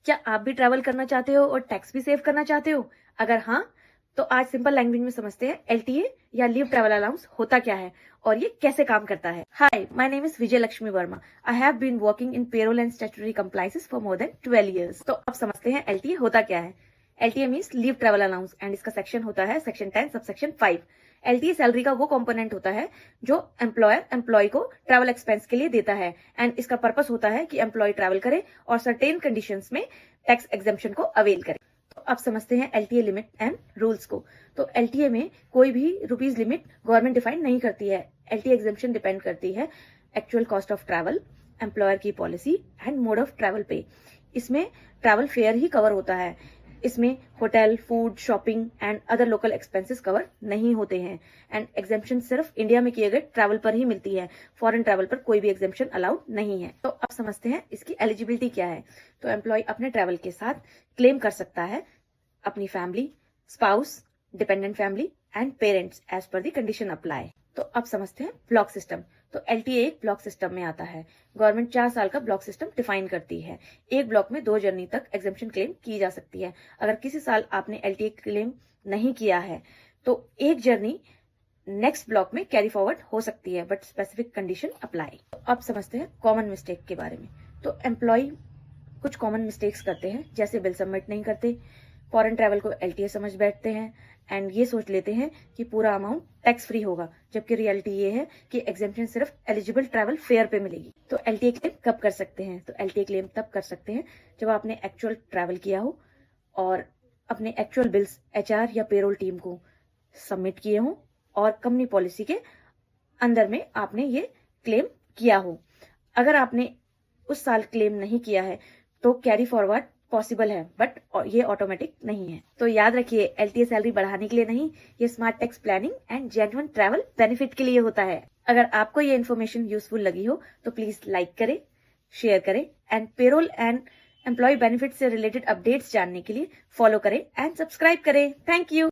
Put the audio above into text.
क्या आप भी ट्रैवल करना चाहते हो और टैक्स भी सेव करना चाहते हो? अगर हाँ, तो आज सिंपल लैंग्वेज में समझते हैं एलटीए या लीव ट्रैवल अलाउंस होता क्या है और ये कैसे काम करता है। Hi, my name is Vijay Lakshmi Verma. I have been working in payroll and statutory compliances for more than 12 years. तो अब समझते हैं एलटीए होता क्या है। LTA means leave travel allowance and इसका सेक्शन होता है section 10 sub section 5। LTA salary का वो कंपोनेंट होता है जो एम्प्लॉयर एम्प्लॉय को ट्रैवल एक्सपेंस के लिए देता है एंड इसका पर्पस होता है कि एम्प्लॉय ट्रैवल करे और सर्टेन कंडीशंस में टैक्स एग्जेम्पशन को अवेल करे। तो अब समझते हैं एलटीए लिमिट एंड रूल्स को। तो एलटीए में कोई भी रुपीज लिमिट गवर्नमेंट डिफाइन नहीं करती है। एलटीए एग्जेम्पशन डिपेंड करती है actual cost of travel, employer की policy and mode of travel पे। इसमें ट्रैवल फेयर ही कवर होता है। इसमें hotel, food, shopping and other local expenses cover नहीं होते हैं एंड एग्जेम्पशन सिर्फ इंडिया में किए गए ट्रैवल पर ही मिलती है। फॉरेन ट्रैवल पर कोई भी एग्जेम्पशन अलाउड नहीं है। तो अब समझते हैं इसकी एलिजिबिलिटी क्या है। तो एम्प्लॉय अपने ट्रैवल के साथ क्लेम कर सकता है अपनी family, spouse, dependent family and parents as per the condition apply. तो अब समझते हैं ब्लॉक सिस्टम। तो एलटीए एक ब्लॉक सिस्टम में आता है। गवर्नमेंट 4 साल का ब्लॉक सिस्टम डिफाइन करती है। एक ब्लॉक में 2 जर्नी तक एग्जेम्पशन क्लेम की जा सकती है। अगर किसी साल आपने एलटीए क्लेम नहीं किया है तो एक जर्नी नेक्स्ट ब्लॉक में कैरी फॉरवर्ड हो सकती है बट स्पेसिफिक कंडीशन अप्लाई। तो अब समझते हैं कॉमन मिस्टेक के बारे में। तो एम्प्लॉय कुछ कॉमन मिस्टेक्स करते हैं, जैसे बिल सबमिट नहीं करते, फॉरेन ट्रैवल को एलटीए समझ बैठते हैं एंड ये सोच लेते हैं कि पूरा अमाउंट टैक्स फ्री होगा, जबकि रियलिटी ये है कि एग्जेम्पशन सिर्फ एलिजिबल ट्रैवल फेयर पे मिलेगी। तो एलटीए क्लेम कब कर सकते हैं? तो एलटीए क्लेम तब कर सकते हैं जब आपने एक्चुअल ट्रैवल किया हो और अपने एक्चुअल बिल्स एचआर या पेरोल टीम को सबमिट किए हों और कंपनी पॉलिसी के अंदर में आपने ये क्लेम किया हो। अगर आपने उस साल क्लेम नहीं किया है तो कैरी फॉरवर्ड पॉसिबल है बट ये ऑटोमेटिक नहीं है। तो याद रखिए, एलटीए सैलरी बढ़ाने के लिए नहीं, ये smart tax planning and genuine travel benefit के लिए होता है। अगर आपको ये इन्फॉर्मेशन यूजफुल लगी हो तो प्लीज लाइक करें, शेयर करें and payroll and employ benefit से रिलेटेड अपडेट्स जानने के लिए फॉलो करें एंड सब्सक्राइब करें। Thank you.